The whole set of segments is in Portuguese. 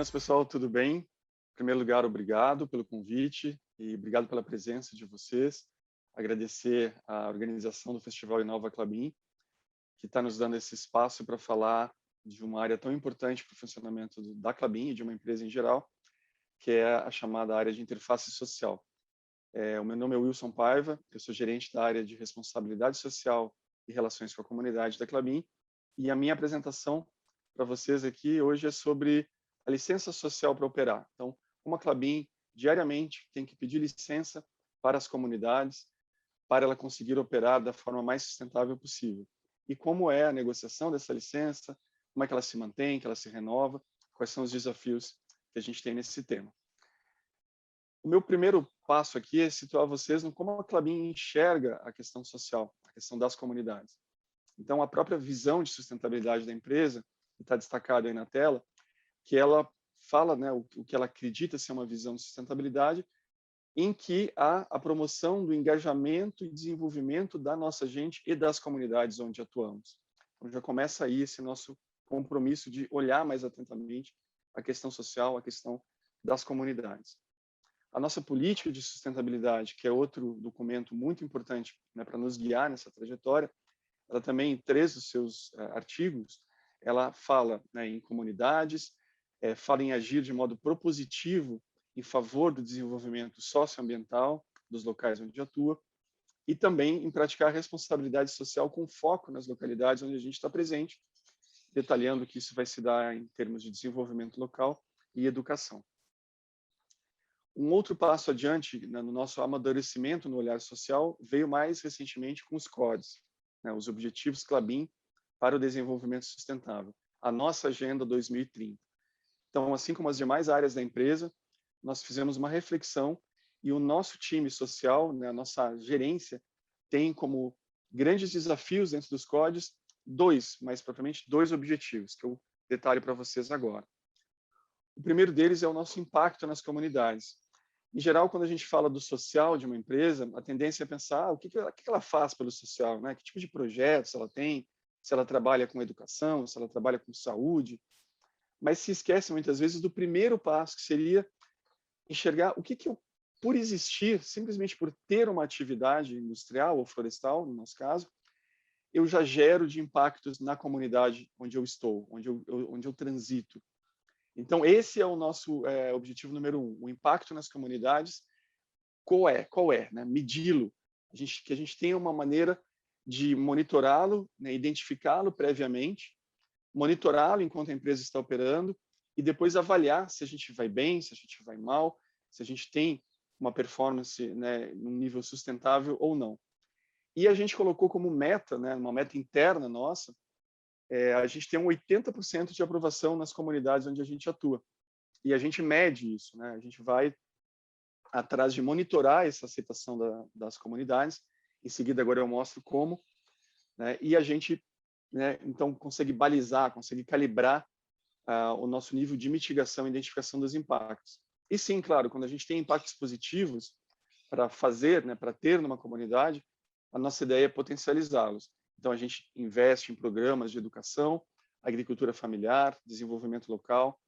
Buenas, pessoal, tudo bem? Em primeiro lugar, obrigado pelo convite e obrigado pela presença de vocês. Agradecer a organização do Festival Inova Klabin, que está nos dando esse espaço para falar de uma área tão importante para o funcionamento da Klabin e de uma empresa em geral, que é a chamada área de interface social. O meu nome é Wilson Paiva, eu sou gerente da área de responsabilidade social e relações com a comunidade da Klabin, e a minha apresentação para vocês aqui hoje é sobre a licença social para operar. Então, uma Klabin diariamente tem que pedir licença para as comunidades para ela conseguir operar da forma mais sustentável possível. E como é a negociação dessa licença, como é que ela se mantém, que ela se renova, quais são os desafios que a gente tem nesse tema. O meu primeiro passo aqui é situar vocês no como a Klabin enxerga a questão social, a questão das comunidades. Então, a própria visão de sustentabilidade da empresa, que está destacada aí na tela, que ela fala, né, o que ela acredita ser uma visão de sustentabilidade, em que há a promoção do engajamento e desenvolvimento da nossa gente e das comunidades onde atuamos. Então, já começa aí esse nosso compromisso de olhar mais atentamente a questão social, a questão das comunidades. A nossa política de sustentabilidade, que é outro documento muito importante, né, para nos guiar nessa trajetória, ela também, em 3 dos seus artigos, ela fala, né, em comunidades, fala em agir de modo propositivo em favor do desenvolvimento socioambiental dos locais onde atua e também em praticar a responsabilidade social com foco nas localidades onde a gente está presente, detalhando que isso vai se dar em termos de desenvolvimento local e educação. Um outro passo adiante, né, no nosso amadurecimento no olhar social veio mais recentemente com os CODs, né, os Objetivos Klabin para o Desenvolvimento Sustentável, a nossa Agenda 2030. Então, assim como as demais áreas da empresa, nós fizemos uma reflexão e o nosso time social, né, a nossa gerência, tem como grandes desafios dentro dos CODs mais propriamente dois objetivos, que eu detalho para vocês agora. O primeiro deles é o nosso impacto nas comunidades. Em geral, quando a gente fala do social de uma empresa, a tendência é pensar o que ela faz pelo social, né? Que tipo de projetos ela tem, se ela trabalha com educação, se ela trabalha com saúde, mas se esquece muitas vezes do primeiro passo, que seria enxergar o que eu, por existir, simplesmente por ter uma atividade industrial ou florestal, no nosso caso, eu já gero de impactos na comunidade onde eu estou, onde eu transito. Então, esse é o nosso objetivo número 1, o impacto nas comunidades. Qual é, né? Medi-lo, que a gente tenha uma maneira de monitorá-lo, né? Identificá-lo previamente, monitorá-lo enquanto a empresa está operando e depois avaliar se a gente vai bem, se a gente vai mal, se a gente tem uma performance, né, num nível sustentável ou não. E a gente colocou como meta, né, uma meta interna nossa, a gente tem um 80% de aprovação nas comunidades onde a gente atua. E a gente mede isso, né? A gente vai atrás de monitorar essa aceitação das comunidades. Em seguida, agora eu mostro como, né? E a gente, né, então, consegue balizar, consegue calibrar o nosso nível de mitigação e identificação dos impactos. E sim, claro, quando a gente tem impactos positivos para fazer, né, para ter numa comunidade, a nossa ideia é potencializá-los. Então, a gente investe em programas de educação, agricultura familiar, desenvolvimento local,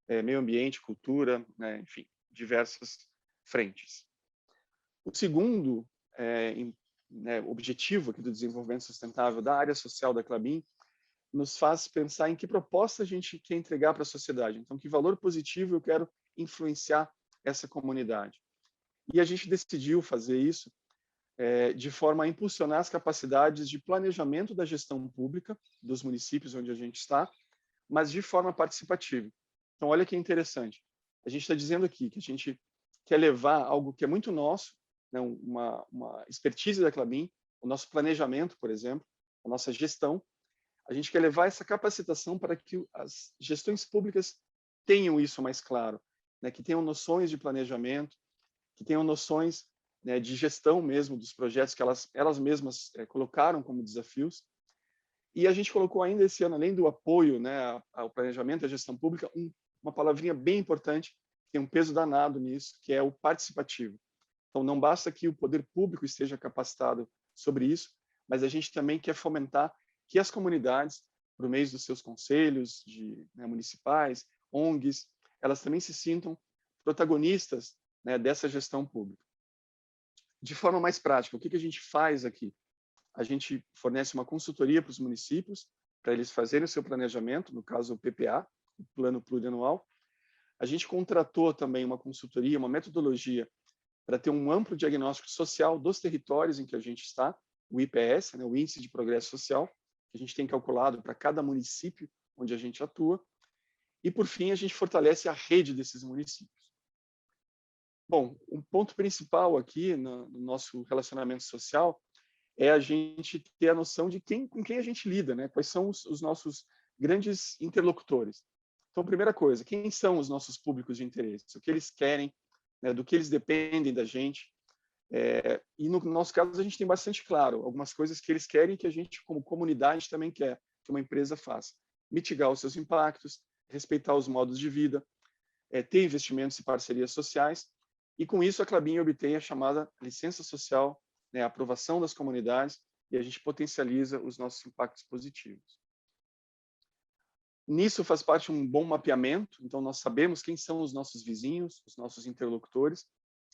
meio ambiente, cultura, né, enfim, diversas frentes. O segundo objetivo aqui do desenvolvimento sustentável da área social da Klabin nos faz pensar em que proposta a gente quer entregar para a sociedade. Então, que valor positivo eu quero influenciar essa comunidade. E a gente decidiu fazer isso de forma a impulsionar as capacidades de planejamento da gestão pública dos municípios onde a gente está, mas de forma participativa. Então, olha que interessante. A gente está dizendo aqui que a gente quer levar algo que é muito nosso, né, uma expertise da Klabin, o nosso planejamento, por exemplo, a nossa gestão. A gente quer levar essa capacitação para que as gestões públicas tenham isso mais claro, né, que tenham noções de planejamento, que tenham noções, né, de gestão mesmo dos projetos que elas mesmas colocaram como desafios. E a gente colocou ainda esse ano, além do apoio, né, ao planejamento e à gestão pública, uma palavrinha bem importante, que tem um peso danado nisso, que é o participativo. Então, não basta que o poder público esteja capacitado sobre isso, mas a gente também quer fomentar que as comunidades, por meio dos seus conselhos municipais, ONGs, elas também se sintam protagonistas, né, dessa gestão pública. De forma mais prática, o que a gente faz aqui? A gente fornece uma consultoria para os municípios, para eles fazerem o seu planejamento, no caso o PPA, o Plano Plurianual. A gente contratou também uma consultoria, uma metodologia, para ter um amplo diagnóstico social dos territórios em que a gente está, o IPS, né, o Índice de Progresso Social, que a gente tem calculado para cada município onde a gente atua. E, por fim, a gente fortalece a rede desses municípios. Bom, o ponto principal aqui no nosso relacionamento social é a gente ter a noção de com quem a gente lida, né? Quais são os nossos grandes interlocutores. Então, primeira coisa, quem são os nossos públicos de interesse? O que eles querem, né? Do que eles dependem da gente. E no nosso caso, a gente tem bastante claro algumas coisas que eles querem que a gente, como comunidade, também quer que uma empresa faça. Mitigar os seus impactos, respeitar os modos de vida, ter investimentos e parcerias sociais. E, com isso, a Klabin obtém a chamada licença social, né, a aprovação das comunidades, e a gente potencializa os nossos impactos positivos. Nisso faz parte um bom mapeamento, então nós sabemos quem são os nossos vizinhos, os nossos interlocutores,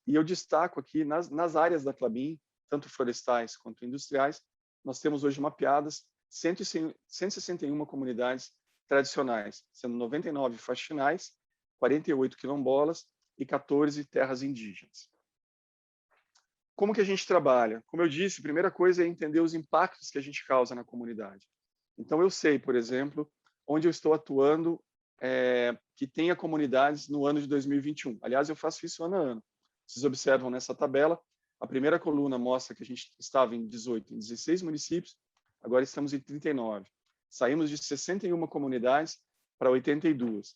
e eu destaco aqui, nas áreas da Klabin, tanto florestais quanto industriais, nós temos hoje mapeadas 161 comunidades tradicionais, sendo 99 faxinais, 48 quilombolas e 14 terras indígenas. Como que a gente trabalha? Como eu disse, a primeira coisa é entender os impactos que a gente causa na comunidade. Então, eu sei, por exemplo, onde eu estou atuando, que tenha comunidades no ano de 2021. Aliás, eu faço isso ano a ano. Vocês observam nessa tabela, a primeira coluna mostra que a gente estava em 18, em 16 municípios, agora estamos em 39. Saímos de 61 comunidades para 82.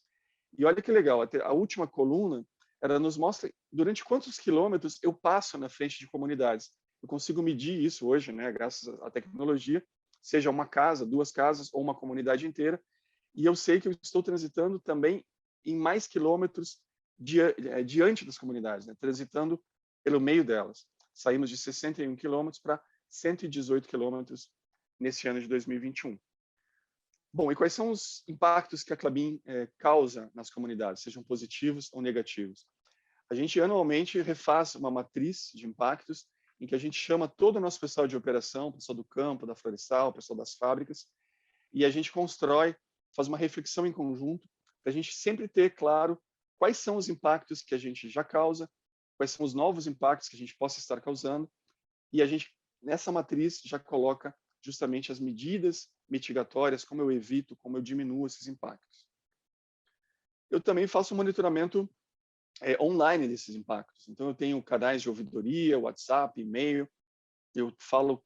E olha que legal, a última coluna, ela nos mostra durante quantos quilômetros eu passo na frente de comunidades. Eu consigo medir isso hoje, né, graças à tecnologia, seja uma casa, 2 casas ou uma comunidade inteira, e eu sei que eu estou transitando também em mais quilômetros diante das comunidades, né, transitando pelo meio delas. Saímos de 61 quilômetros para 118 quilômetros nesse ano de 2021. Bom, e quais são os impactos que a Klabin causa nas comunidades, sejam positivos ou negativos? A gente anualmente refaz uma matriz de impactos em que a gente chama todo o nosso pessoal de operação, pessoal do campo, da florestal, pessoal das fábricas, e a gente constrói, faz uma reflexão em conjunto, para a gente sempre ter claro quais são os impactos que a gente já causa, quais são os novos impactos que a gente possa estar causando, e a gente, nessa matriz, já coloca justamente as medidas mitigatórias, como eu evito, como eu diminuo esses impactos. Eu também faço um monitoramento online desses impactos. Então, eu tenho canais de ouvidoria, WhatsApp, e-mail, eu falo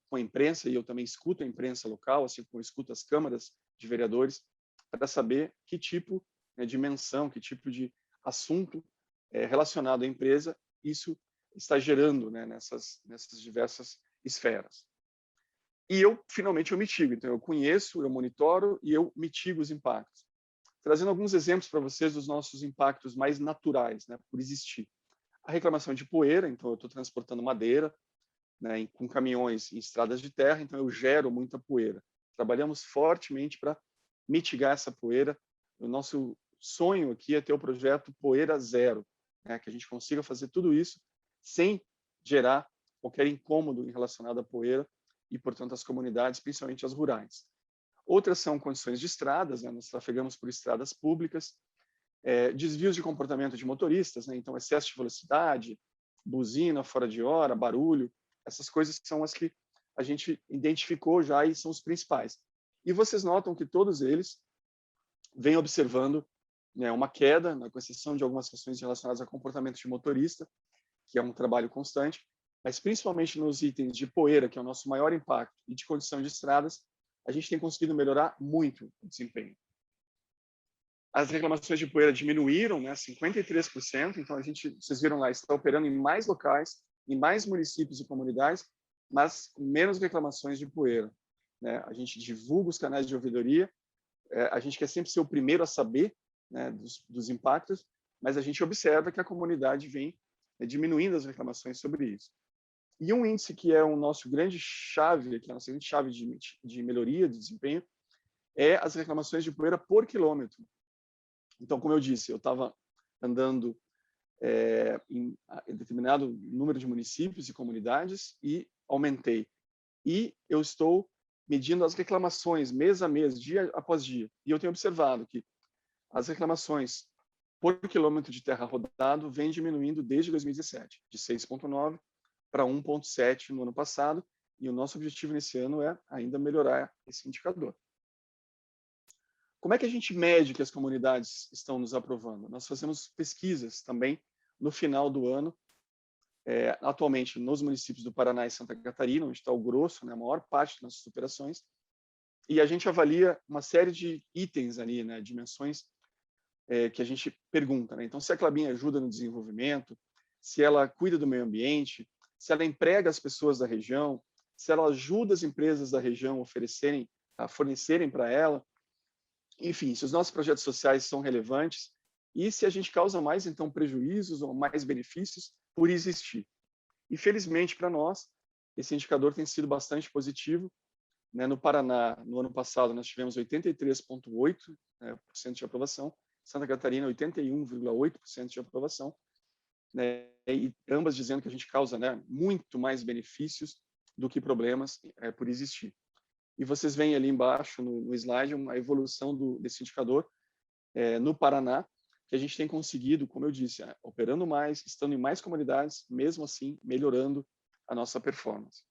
com a imprensa e eu também escuto a imprensa local, assim como eu escuto as câmaras de vereadores, para saber que tipo de menção, que tipo de assunto relacionado à empresa isso está gerando, né, nessas diversas esferas. E eu, finalmente, eu mitigo. Então, eu conheço, eu monitoro e eu mitigo os impactos. Trazendo alguns exemplos para vocês dos nossos impactos mais naturais, né, por existir. A reclamação de poeira, então eu estou transportando madeira, né, com caminhões em estradas de terra, então eu gero muita poeira. Trabalhamos fortemente para mitigar essa poeira. O nosso sonho aqui é ter o projeto Poeira Zero, né, que a gente consiga fazer tudo isso sem gerar qualquer incômodo relacionado à poeira e, portanto, às comunidades, principalmente as rurais. Outras são condições de estradas, né? Nós trafegamos por estradas públicas, desvios de comportamento de motoristas, né? Então excesso de velocidade, buzina fora de hora, barulho, essas coisas são as que a gente identificou já e são os principais. E vocês notam que todos eles vêm observando, né, uma queda, com exceção de algumas questões relacionadas a comportamento de motorista, que é um trabalho constante, mas principalmente nos itens de poeira, que é o nosso maior impacto, e de condição de estradas, a gente tem conseguido melhorar muito o desempenho. As reclamações de poeira diminuíram, né, 53%, então vocês viram lá, está operando em mais locais, em mais municípios e comunidades, mas com menos reclamações de poeira, né? A gente divulga os canais de ouvidoria, a gente quer sempre ser o primeiro a saber, né, dos impactos, mas a gente observa que a comunidade vem diminuindo as reclamações sobre isso. E um índice que é o nosso grande chave, que é a nossa grande chave de melhoria de desempenho, é as reclamações de poeira por quilômetro. Então, como eu disse, eu estava andando em determinado número de municípios e comunidades e aumentei. E eu estou medindo as reclamações mês a mês, dia após dia. E eu tenho observado que as reclamações por quilômetro de terra rodado vem diminuindo desde 2017, de 6,9 para 1,7 no ano passado, e o nosso objetivo nesse ano é ainda melhorar esse indicador. Como é que a gente mede que as comunidades estão nos aprovando? Nós fazemos pesquisas também no final do ano, atualmente nos municípios do Paraná e Santa Catarina, onde está o grosso, né, a maior parte das nossas operações, e a gente avalia uma série de itens ali, né, dimensões que a gente pergunta, né? Então, se a Klabin ajuda no desenvolvimento, se ela cuida do meio ambiente, se ela emprega as pessoas da região, se ela ajuda as empresas da região a fornecerem para ela, enfim, se os nossos projetos sociais são relevantes e se a gente causa mais, então, prejuízos ou mais benefícios por existir. E, felizmente, para nós, esse indicador tem sido bastante positivo. Né? No Paraná, no ano passado, nós tivemos 83,8% de aprovação, Santa Catarina, 81,8% de aprovação, né? E ambas dizendo que a gente causa, né, muito mais benefícios do que problemas por existir. E vocês veem ali embaixo no slide a evolução desse indicador no Paraná, que a gente tem conseguido, como eu disse, operando mais, estando em mais comunidades, mesmo assim melhorando a nossa performance.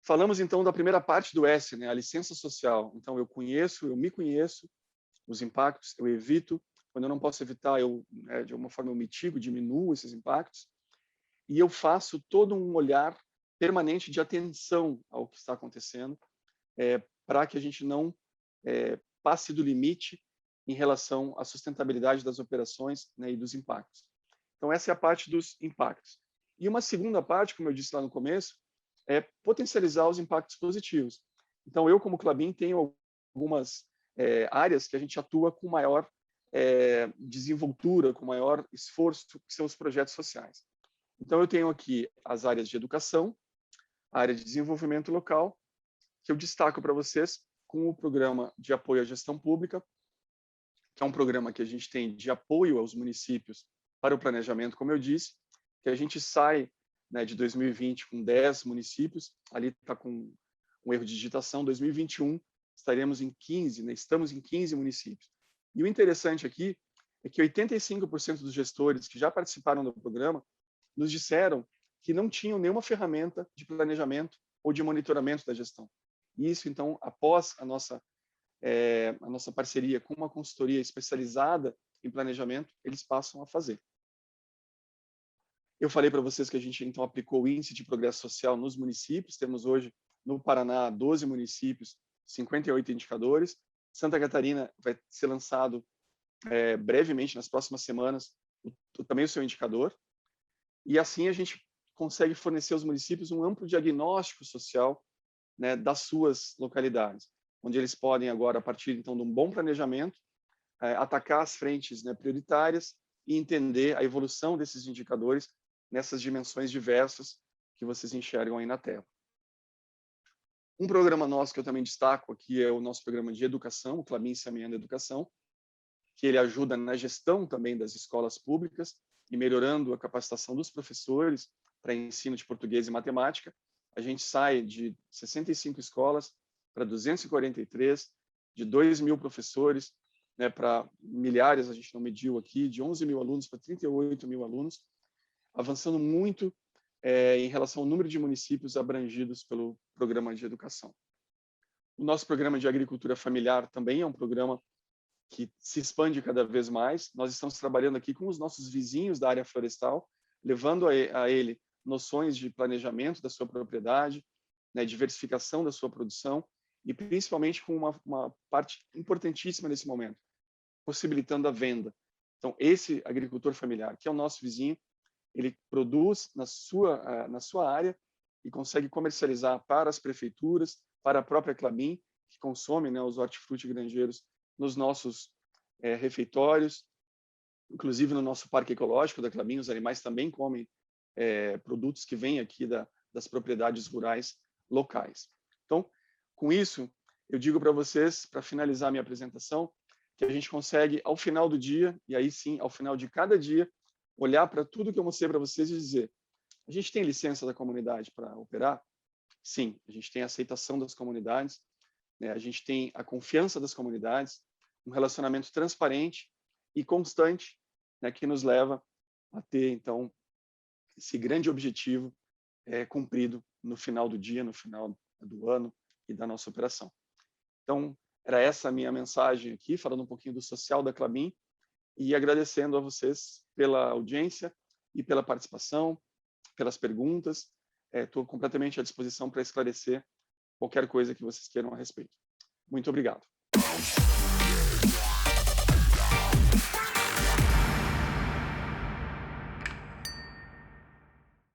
Falamos então da primeira parte do S, né, a licença social. Então eu me conheço, os impactos, eu evito. Quando eu não posso evitar, de alguma forma eu mitigo, diminuo esses impactos. E eu faço todo um olhar permanente de atenção ao que está acontecendo, para que a gente não passe do limite em relação à sustentabilidade das operações, né, e dos impactos. Então, essa é a parte dos impactos. E uma segunda parte, como eu disse lá no começo, é potencializar os impactos positivos. Então, eu, como Klabin, tenho algumas áreas que a gente atua com maior desenvoltura, com maior esforço, que são os projetos sociais. Então, eu tenho aqui as áreas de educação, a área de desenvolvimento local, que eu destaco para vocês com o programa de apoio à gestão pública, que é um programa que a gente tem de apoio aos municípios para o planejamento, como eu disse, que a gente sai, né, de 2020 com 10 municípios, ali está com um erro de digitação, 2021 estaremos em 15, né, estamos em 15 municípios. E o interessante aqui é que 85% dos gestores que já participaram do programa nos disseram que não tinham nenhuma ferramenta de planejamento ou de monitoramento da gestão. E isso, então, após a nossa parceria com uma consultoria especializada em planejamento, eles passam a fazer. Eu falei para vocês que a gente, então, aplicou o Índice de Progresso Social nos municípios. Temos hoje, no Paraná, 12 municípios, 58 indicadores. Santa Catarina vai ser lançado brevemente, nas próximas semanas, também o seu indicador. E assim a gente consegue fornecer aos municípios um amplo diagnóstico social, né, das suas localidades, onde eles podem agora, a partir então de um bom planejamento, atacar as frentes, né, prioritárias e entender a evolução desses indicadores nessas dimensões diversas que vocês enxergam aí na tela. Um programa nosso que eu também destaco aqui é o nosso programa de educação, o Klabin Semeando Educação, que ele ajuda na gestão também das escolas públicas e melhorando a capacitação dos professores para ensino de português e matemática. A gente sai de 65 escolas para 243, de 2.000 professores, né, para milhares, a gente não mediu aqui, de 11.000 alunos para 38.000 alunos, avançando muito em relação ao número de municípios abrangidos pelo programa de educação. O nosso programa de agricultura familiar também é um programa que se expande cada vez mais. Nós estamos trabalhando aqui com os nossos vizinhos da área florestal, levando a ele noções de planejamento da sua propriedade, né, diversificação da sua produção e principalmente com uma parte importantíssima nesse momento, possibilitando a venda. Então, esse agricultor familiar, que é o nosso vizinho, ele produz na sua área e consegue comercializar para as prefeituras, para a própria Klabin, que consome, né, os hortifruti granjeiros nos nossos refeitórios, inclusive no nosso parque ecológico da Klabin, os animais também comem produtos que vêm aqui das propriedades rurais locais. Então, com isso, eu digo para vocês, para finalizar minha apresentação, que a gente consegue, ao final do dia, e aí sim, ao final de cada dia, olhar para tudo que eu mostrei para vocês e dizer: a gente tem licença da comunidade para operar? Sim, a gente tem a aceitação das comunidades, né? A gente tem a confiança das comunidades, um relacionamento transparente e constante, né, que nos leva a ter, então, esse grande objetivo cumprido no final do dia, no final do ano e da nossa operação. Então, era essa a minha mensagem aqui, falando um pouquinho do social da Klabin e agradecendo a vocês pela audiência e pela participação, pelas perguntas. Estou completamente à disposição para esclarecer qualquer coisa que vocês queiram a respeito. Muito obrigado.